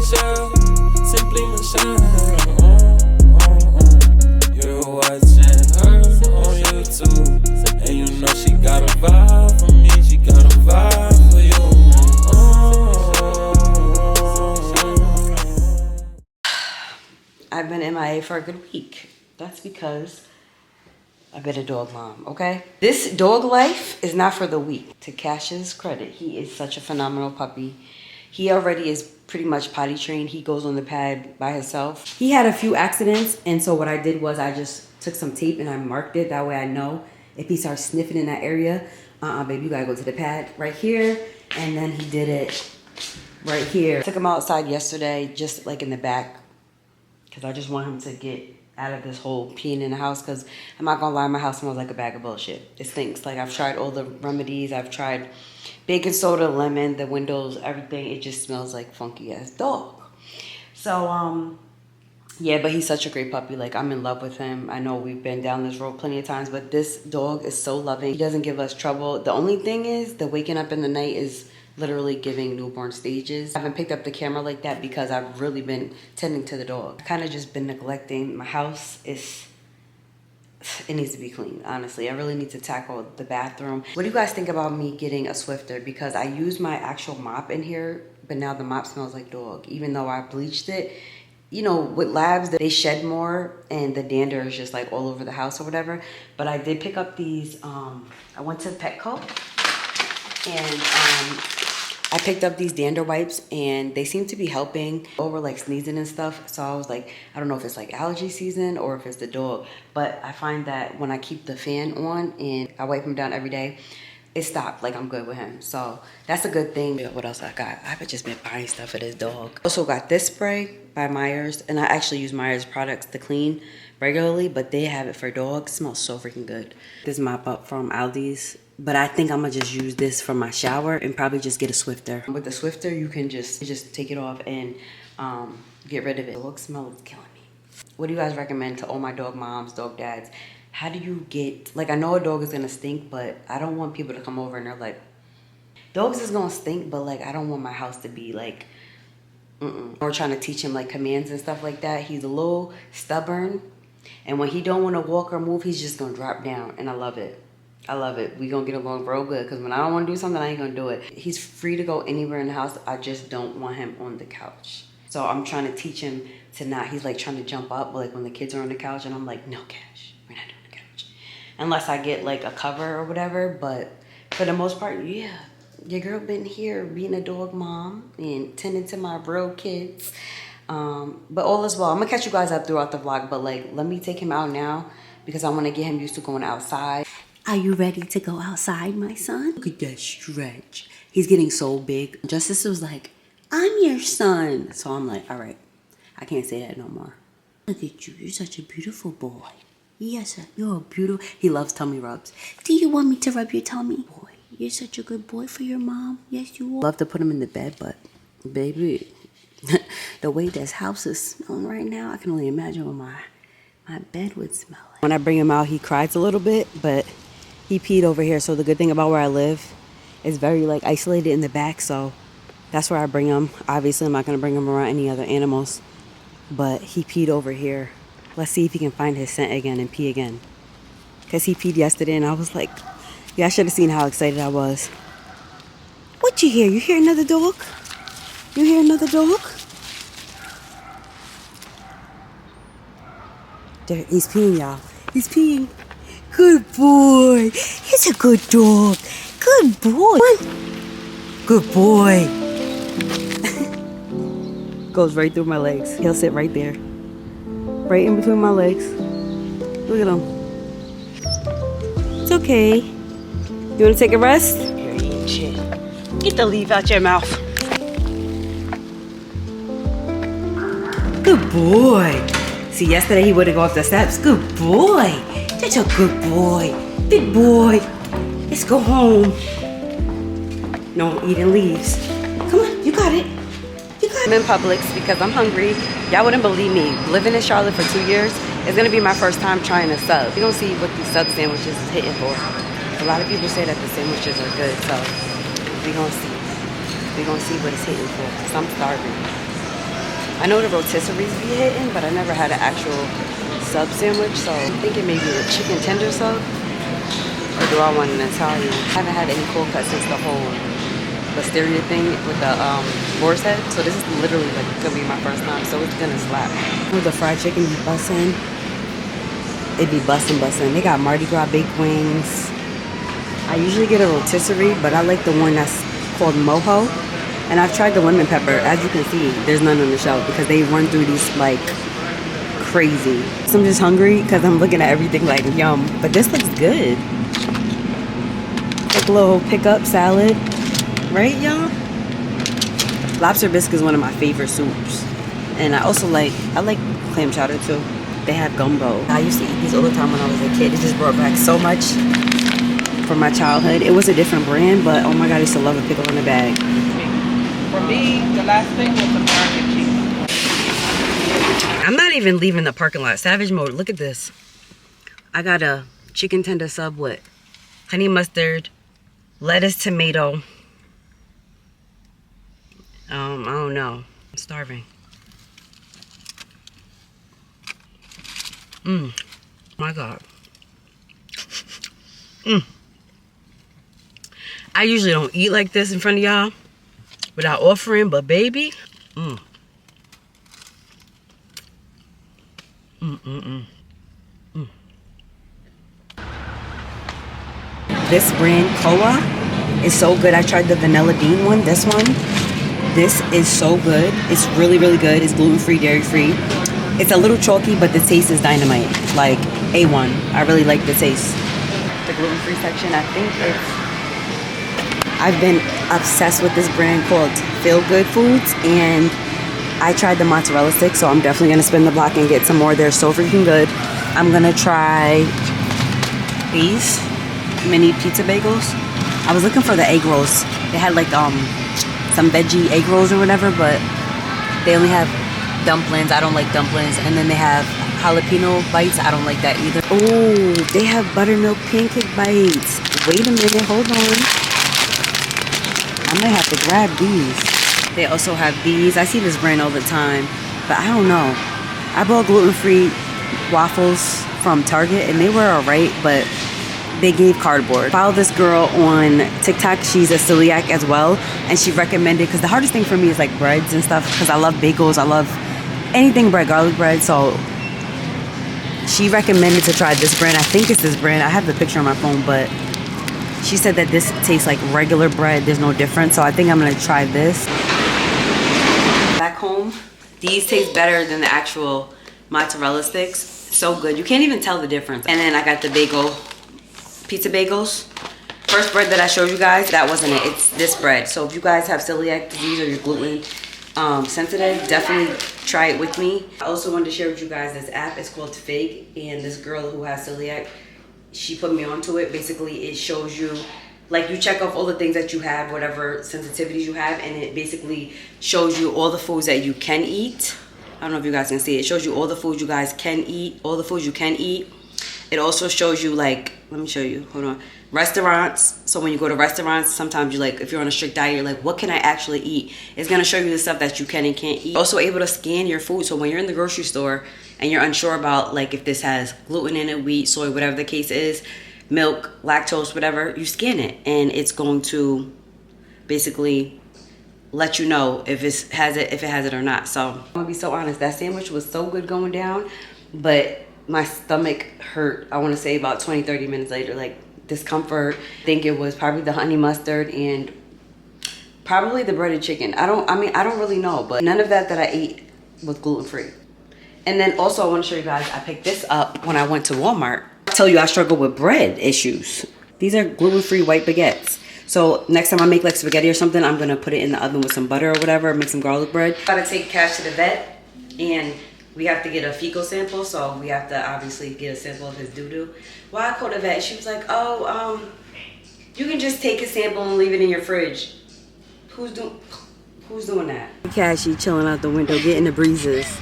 Michelle, simply Michelle. You're watching her on YouTube, and you know she got a vibe for me, she got a vibe for you. I've been MIA for a good week. That's because I've been a dog mom, okay? This dog life is not for the weak. To Cash's credit, he is such a phenomenal puppy. He already is pretty much potty trained. He goes on the pad by himself. He had a few accidents, and so what I did was I just took some tape and I marked it. That way I know if he starts sniffing in that area, baby, you gotta go to the pad right here. And then he did it right here. Took him outside yesterday, just like in the back, because I just want him to get out of this whole peeing in the house, because I'm not gonna lie, my house smells like a bag of bullshit. It stinks. Like, I've tried all the remedies. I've tried baking soda, lemon, the windows, everything. It just smells like funky ass dog. So yeah, but he's such a great puppy. Like, I'm in love with him. I know we've been down this road plenty of times, but this dog is so loving. He doesn't give us trouble. The only thing is the waking up in the night is literally giving newborn stages. I haven't picked up the camera like that because I've really been tending to the dog. I've kind of just been neglecting. My house it needs to be clean, honestly. I really need to tackle the bathroom. What do you guys think about me getting a Swifter? Because I use my actual mop in here, but now the mop smells like dog. Even though I bleached it, you know, with labs, they shed more and the dander is just like all over the house or whatever. But I did pick up these, I went to Petco and I picked up these dander wipes and they seem to be helping over like sneezing and stuff. So I was like, I don't know if it's like allergy season or if it's the dog, but I find that when I keep the fan on and I wipe him down every day, it stopped. Like, I'm good with him. So that's a good thing. What else I got? I've just been buying stuff for this dog. Also got this spray by Myers, and I actually use Myers products to clean regularly, but they have it for dogs. It smells so freaking good. This mop up from Aldi's, but I think I'm gonna just use this for my shower and probably just get a Swifter. With the Swifter, you can just take it off and get rid of it. The dog smell is killing me. What do you guys recommend to all my dog moms, dog dads? How do you get, like, I know a dog is gonna stink, but I don't want people to come over and they're like, dogs is gonna stink, but like, I don't want my house to be like, We're trying to teach him like commands and stuff like that. He's a little stubborn, and when he don't want to walk or move, he's just gonna drop down, and I love it. I love it. We gonna get along real good, because when I don't want to do something, I ain't gonna do it. He's free to go anywhere in the house. I just don't want him on the couch. So I'm trying to teach him to not, he's like trying to jump up, but like when the kids are on the couch, and I'm like, no, Cash, we're not doing the couch. Unless I get like a cover or whatever, but for the most part, yeah. Your girl been here being a dog mom and tending to my real kids. But all is well. I'm gonna catch you guys up throughout the vlog, but like, let me take him out now because I want to get him used to going outside. Are you ready to go outside, my son? Look at that stretch. He's getting so big. Justice was like, I'm your son. So I'm like, all right, I can't say that no more. Look at you. You're such a beautiful boy. Yes, you're a beautiful. He loves tummy rubs. Do you want me to rub your tummy? Boy, you're such a good boy for your mom. Yes, you are. Love to put him in the bed, but baby, the way this house is smelling right now, I can only imagine what my bed would smell like. When I bring him out, he cries a little bit, but he peed over here. So the good thing about where I live is very like isolated in the back. So that's where I bring him. Obviously, I'm not going to bring him around any other animals, but he peed over here. Let's see if he can find his scent again and pee again. Because he peed yesterday and I was like, yeah, I should have seen how excited I was. What you hear? You hear another dog? You hear another dog? There, he's peeing, y'all. He's peeing. Good boy. He's a good dog. Good boy. Good boy. Goes right through my legs. He'll sit right there. Right in between my legs. Look at him. It's okay. You want to take a rest? You're eating shit. Get the leaf out your mouth. Good boy. See, yesterday he wouldn't go up the steps. Good boy. Such a good boy. Big boy. Let's go home. No eating leaves. Come on, you got it. You got it. I'm in Publix because I'm hungry. Y'all wouldn't believe me. Living in Charlotte for 2 years is going to be my first time trying a sub. We're going to see what these sub sandwiches is hitting for. A lot of people say that the sandwiches are good, so we're going to see. We're going to see what it's hitting for, because I'm starving. I know the rotisseries be hitting, but I never had an actual sub sandwich, so I'm thinking maybe a chicken tender sub, or do I want an Italian? I haven't had any cold cuts since the whole listeria thing with the boar's head, so this is literally like gonna be my first time, so it's gonna slap. With the fried chicken be bussin'. It be bussin'. They got Mardi Gras baked wings. I usually get a rotisserie, but I like the one that's called mojo. And I've tried the lemon pepper. As you can see, there's none on the shelf because they run through these like crazy. So I'm just hungry because I'm looking at everything like yum. But this looks good. Like a little pickup salad. Right, y'all? Lobster bisque is one of my favorite soups. And I like clam chowder too. They have gumbo. I used to eat these all the time when I was a kid. It just brought back so much from my childhood. It was a different brand, but oh my god, I used to love a pickle in a bag. For me, the last thing was American cheese. I'm not even leaving the parking lot. Savage mode. Look at this. I got a chicken tender sub with honey mustard, lettuce, tomato. I don't know. I'm starving. My god. I usually don't eat like this in front of y'all without offering, but baby, This brand Koa is so good. I tried the vanilla bean one. This is so good. It's really, really good. It's gluten-free, dairy-free. It's a little chalky, but the taste is dynamite. Like A1. I really like the taste. The gluten-free section, I think I've been obsessed with this brand called Feel Good Foods, and I tried the mozzarella sticks, so I'm definitely gonna spin the block and get some more. They're so freaking good. I'm gonna try these mini pizza bagels. I was looking for the egg rolls. They had like some veggie egg rolls or whatever, but they only have dumplings. I don't like dumplings. And then they have jalapeno bites. I don't like that either. Oh, they have buttermilk pancake bites. Wait a minute, hold on. I might have to grab these. They also have these. I see this brand all the time, but I don't know. I bought gluten-free waffles from Target and they were alright, but they gave cardboard. Follow this girl on TikTok. She's a celiac as well, and she recommended, because the hardest thing for me is like breads and stuff, because I love bagels, I love anything bread, garlic bread. So she recommended to try this brand. I think it's this brand. I have the picture on my phone, but she said that this tastes like regular bread. There's no difference. So I think I'm gonna try this. Back home, these taste better than the actual mozzarella sticks. So good. You can't even tell the difference. And then I got the pizza bagels. First bread that I showed you guys, that wasn't it. It's this bread. So if you guys have celiac disease or you're gluten sensitive, definitely try it with me. I also wanted to share with you guys this app. It's called Fig, and this girl who has celiac, she put me onto it. Basically, it shows you, like, you check off all the things that you have, whatever sensitivities you have, and it basically shows you all the foods that you can eat. I don't know if you guys can see it. It shows you all the foods you guys can eat, all the foods you can eat. It also shows you, like, let me show you, hold on, restaurants. So when you go to restaurants, sometimes you like, if you're on a strict diet, you're like, what can I actually eat? It's gonna show you the stuff that you can and can't eat. Also able to scan your food. So when you're in the grocery store and you're unsure about, like, if this has gluten in it, wheat, soy, whatever the case is, milk, lactose, whatever, you scan it and it's going to basically let you know if it has it or not. So I'm gonna be so honest, that sandwich was so good going down, but my stomach hurt, I want to say about 20-30 minutes later, like discomfort. I think it was probably the honey mustard and probably the breaded chicken. I don't really know, but none of that I ate was gluten-free. And then also I want to show you guys, I picked this up when I went to Walmart. I tell you, I struggle with bread issues. These are gluten-free white baguettes. So next time I make like spaghetti or something, I'm gonna put it in the oven with some butter or whatever, make some garlic bread. Gotta take Cash to the vet, and we have to get a fecal sample, so we have to obviously get a sample of his doo-doo. Well, I called the vet, she was like, oh, you can just take a sample and leave it in your fridge. Who's doing that? Cashy chilling out the window, getting the breezes.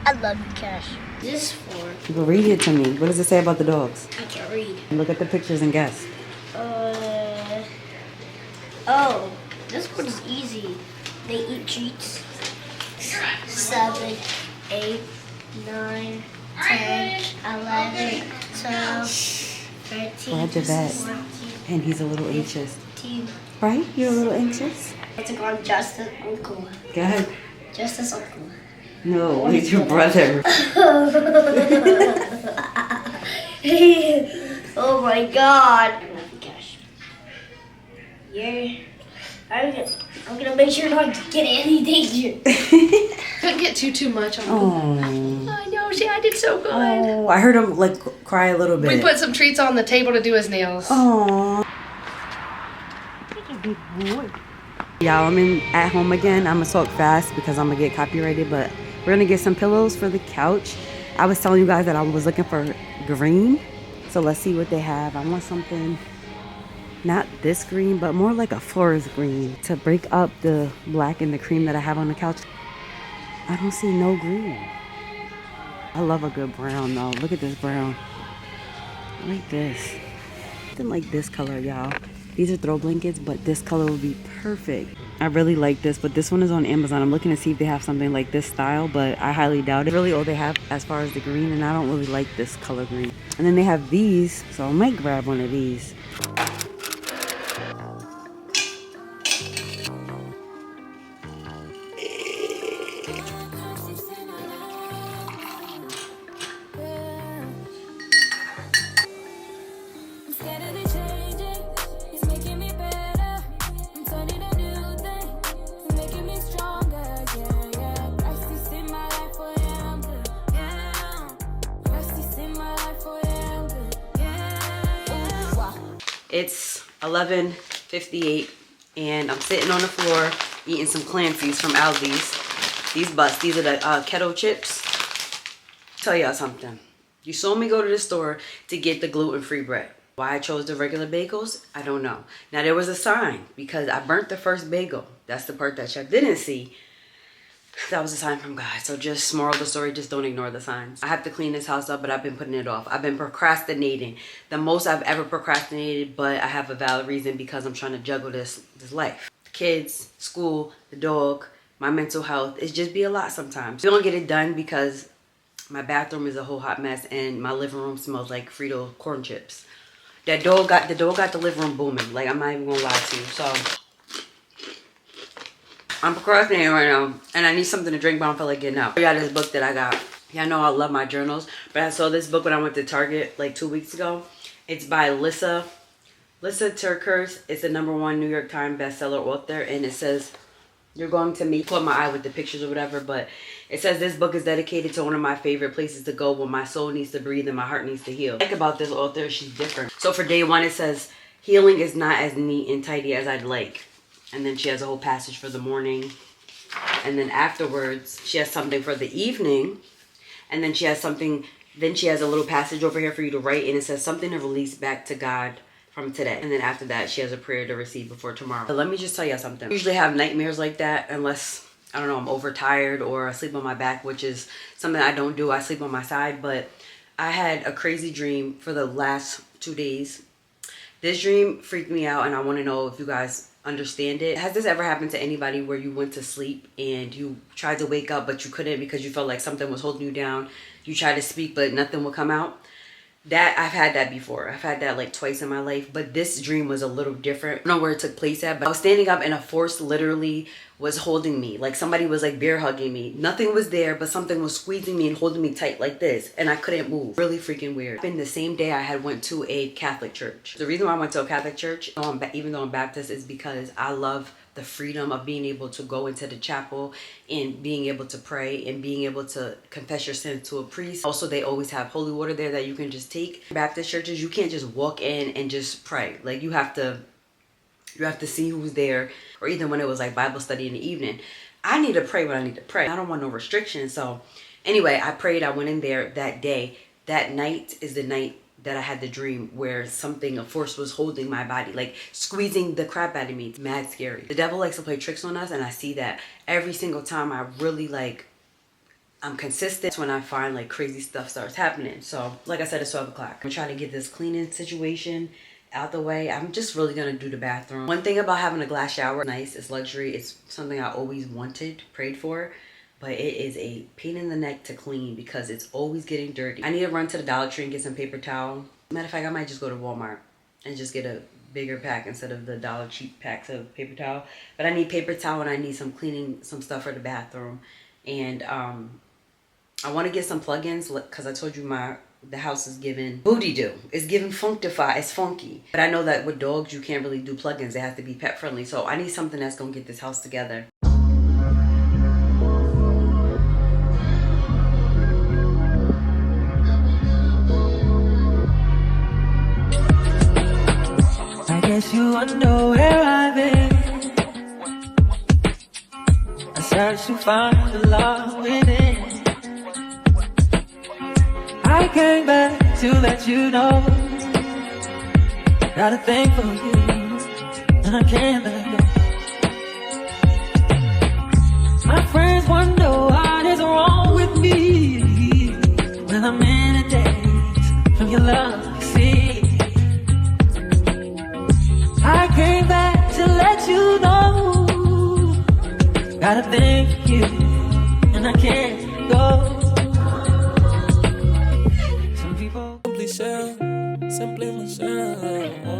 I love you, Cash. This is for... Well, read it to me. What does it say about the dogs? I can't read. Look at the pictures and guess. Oh, this one's easy. They eat treats. 7, 8, 9, 10, 11, 12, 13, Glad to vet. 14, And he's a little anxious. 15. Right? You're a little anxious? I took on Justice Uncle. Go ahead. Justice Uncle. No, he's your brother. Oh my God. Cash. Yeah. I'm gonna make sure not to get any danger. Couldn't get too much on. Oh. I know, I did so good. Oh, I heard him like cry a little bit. We put some treats on the table to do his nails. Oh. Y'all, I'm at home again. I'm gonna talk fast because I'm gonna get copyrighted, but we're gonna get some pillows for the couch. I was telling you guys that I was looking for green, so let's see what they have. I want something not this green, but more like a forest green to break up the black and the cream that I have on the couch. I don't see no green. I love a good brown though. Look at this brown. I like this. Something like this color, y'all. These are throw blankets, but this color would be perfect. I really like this, but this one is on Amazon. I'm looking to see if they have something like this style, but I highly doubt it. Really all they have as far as the green, and I don't really like this color green. And then they have these, so I might grab one of these. It's 11:58 and I'm sitting on the floor eating some Clancy's from Aldi's. These are the keto chips. Tell y'all something. You saw me go to the store to get the gluten-free bread. Why I chose the regular bagels, I don't know. Now there was a sign because I burnt the first bagel. That's the part that y'all didn't see. That was a sign from God. So just moral of the story, just don't ignore the signs. I have to clean this house up, but I've been putting it off. I've been procrastinating. The most I've ever procrastinated, but I have a valid reason because I'm trying to juggle this life. Kids, school, the dog, my mental health. It's just be a lot sometimes. We don't get it done because my bathroom is a whole hot mess and my living room smells like Frito corn chips. The dog got the living room booming. Like, I'm not even gonna lie to you. So I'm procrastinating right now, and I need something to drink, but I don't feel like getting out. I got this book that I got. Y'all know I love my journals, but I saw this book when I went to Target like 2 weeks ago. It's by Lissa Turkers. It's the #1 New York Times bestseller author, and it says, you're going to meet, caught my eye with the pictures or whatever, but it says this book is dedicated to one of my favorite places to go when my soul needs to breathe and my heart needs to heal. What I like about this author, she's different. So for day one, it says, healing is not as neat and tidy as I'd like. And then she has a whole passage for the morning. And then afterwards, she has something for the evening. And then she has something, then she has a little passage over here for you to write. And it says something to release back to God from today. And then after that, she has a prayer to receive before tomorrow. But let me just tell you something. I usually have nightmares like that unless, I don't know, I'm overtired or I sleep on my back, which is something I don't do. I sleep on my side. But I had a crazy dream for the last 2 days. This dream freaked me out, and I want to know if you guys understand it. Has this ever happened to anybody where you went to sleep and you tried to wake up but you couldn't because you felt like something was holding you down? You tried to speak but nothing would come out? That, I've had that before. I've had that like twice in my life, but this dream was a little different. I don't know where it took place at, but I was standing up and a force literally was holding me. Like somebody was like bear hugging me. Nothing was there, but something was squeezing me and holding me tight like this, and I couldn't move. Really freaking weird. Been the same day I had went to a Catholic church. The reason why I went to a Catholic church, even though I'm Baptist, is because I love the freedom of being able to go into the chapel and being able to pray and being able to confess your sins to a priest. Also, they always have holy water there that you can just take. Baptist churches, you can't just walk in and just pray. Like you have to see who's there, or even when it was like Bible study in the evening. I need to pray when I need to pray. I don't want no restrictions. So anyway, I prayed. I went in there that day. That night is the night that I had the dream where a force was holding my body, like squeezing the crap out of me. It's mad scary. The devil likes to play tricks on us, and I see that every single time. I really I'm consistent when I find like crazy stuff starts happening. So like I said, it's 12 o'clock. I'm trying to get this cleaning situation out the way. I'm just really gonna do the bathroom. One thing about having a glass shower, nice, it's luxury. It's something I always wanted, prayed for. but it is a pain in the neck to clean because it's always getting dirty. I need to run to the Dollar Tree and get some paper towel. Matter of fact, I might just go to Walmart and just get a bigger pack instead of the dollar cheap packs of paper towel. But I need paper towel and I need some cleaning, some stuff for the bathroom. And I want to get some plugins because I told you the house is giving booty do. It's giving funkify. It's funky. But I know that with dogs, you can't really do plugins. They have to be pet friendly. So I need something that's going to get this house together. I guess you wonder where I've been. I searched to find the love within. I came back to let you know. Got a thing for you, and I can't let go. My friends wonder what is wrong with me when I'm in a daze from your love, you see. I came back to let you know. Got a thing for you, and I can't go. Some people simply Michelle.